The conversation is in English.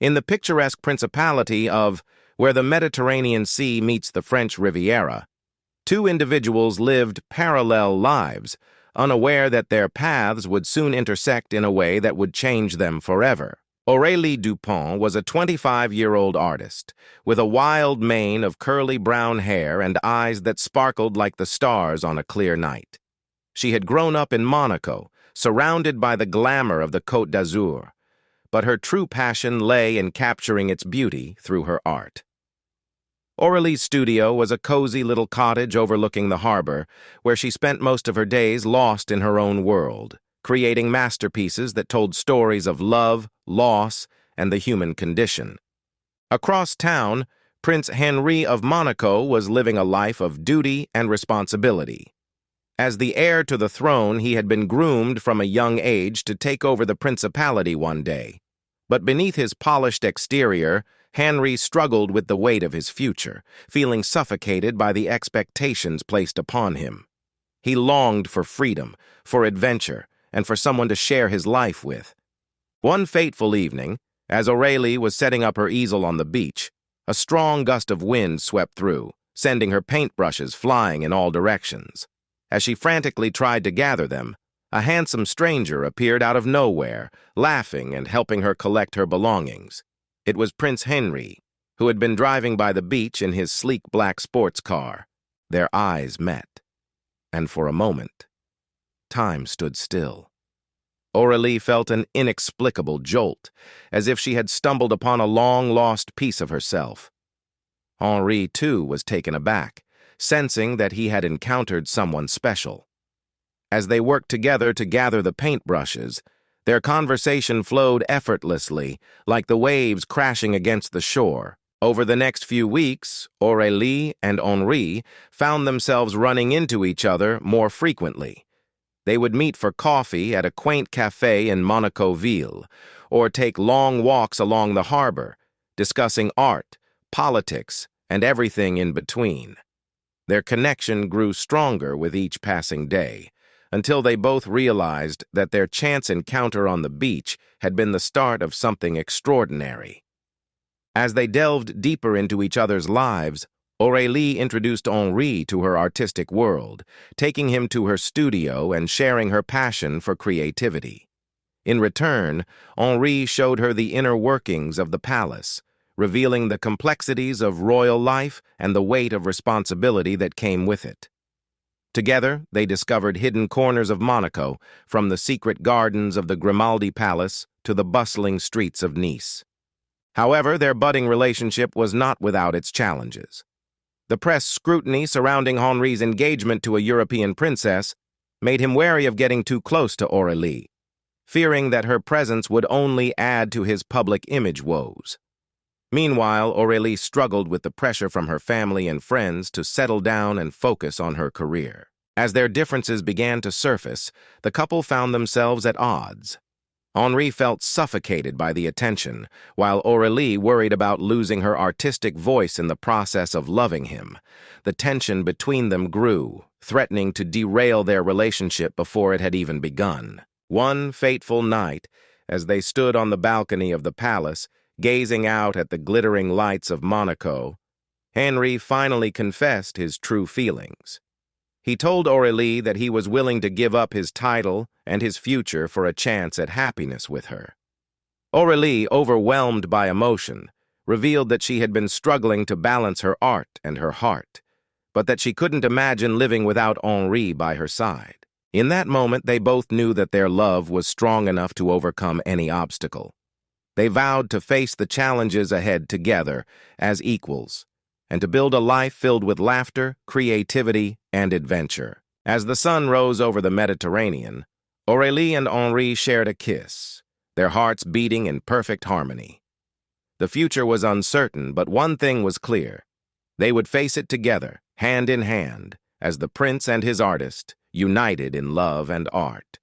In the picturesque principality of where the Mediterranean Sea meets the French Riviera, two individuals lived parallel lives, unaware that their paths would soon intersect in a way that would change them forever. Aurélie Dupont was a 25-year-old artist, with a wild mane of curly brown hair and eyes that sparkled like the stars on a clear night. She had grown up in Monaco, surrounded by the glamour of the Côte d'Azur, but her true passion lay in capturing its beauty through her art. Aurélie's studio was a cozy little cottage overlooking the harbor, where she spent most of her days lost in her own world, creating masterpieces that told stories of love, loss, and the human condition. Across town, Prince Henri of Monaco was living a life of duty and responsibility. As the heir to the throne, he had been groomed from a young age to take over the principality one day. But beneath his polished exterior, Henri struggled with the weight of his future, feeling suffocated by the expectations placed upon him. He longed for freedom, for adventure, and for someone to share his life with. One fateful evening, as Aurélie was setting up her easel on the beach, a strong gust of wind swept through, sending her paintbrushes flying in all directions. As she frantically tried to gather them, a handsome stranger appeared out of nowhere, laughing and helping her collect her belongings. It was Prince Henri, who had been driving by the beach in his sleek black sports car. Their eyes met, and for a moment, time stood still. Aurélie felt an inexplicable jolt, as if she had stumbled upon a long-lost piece of herself. Henri, too, was taken aback, sensing that he had encountered someone special. As they worked together to gather the paintbrushes, their conversation flowed effortlessly, like the waves crashing against the shore. Over the next few weeks, Aurélie and Henri found themselves running into each other more frequently. They would meet for coffee at a quaint café in Monaco Ville, or take long walks along the harbor, discussing art, politics, and everything in between. Their connection grew stronger with each passing day, until they both realized that their chance encounter on the beach had been the start of something extraordinary. As they delved deeper into each other's lives, Aurélie introduced Henri to her artistic world, taking him to her studio and sharing her passion for creativity. In return, Henri showed her the inner workings of the palace, revealing the complexities of royal life and the weight of responsibility that came with it. Together, they discovered hidden corners of Monaco, from the secret gardens of the Grimaldi Palace to the bustling streets of Nice. However, their budding relationship was not without its challenges. The press scrutiny surrounding Henri's engagement to a European princess made him wary of getting too close to Aurélie, fearing that her presence would only add to his public image woes. Meanwhile, Aurélie struggled with the pressure from her family and friends to settle down and focus on her career. As their differences began to surface, the couple found themselves at odds. Henri felt suffocated by the attention, while Aurélie worried about losing her artistic voice in the process of loving him. The tension between them grew, threatening to derail their relationship before it had even begun. One fateful night, as they stood on the balcony of the palace, gazing out at the glittering lights of Monaco, Henri finally confessed his true feelings. He told Aurélie that he was willing to give up his title and his future for a chance at happiness with her. Aurélie, overwhelmed by emotion, revealed that she had been struggling to balance her art and her heart, but that she couldn't imagine living without Henri by her side. In that moment, they both knew that their love was strong enough to overcome any obstacle. They vowed to face the challenges ahead together as equals, and to build a life filled with laughter, creativity, and adventure. As the sun rose over the Mediterranean, Aurélie and Henri shared a kiss, their hearts beating in perfect harmony. The future was uncertain, but one thing was clear. They would face it together, hand in hand, as the prince and his artist, united in love and art.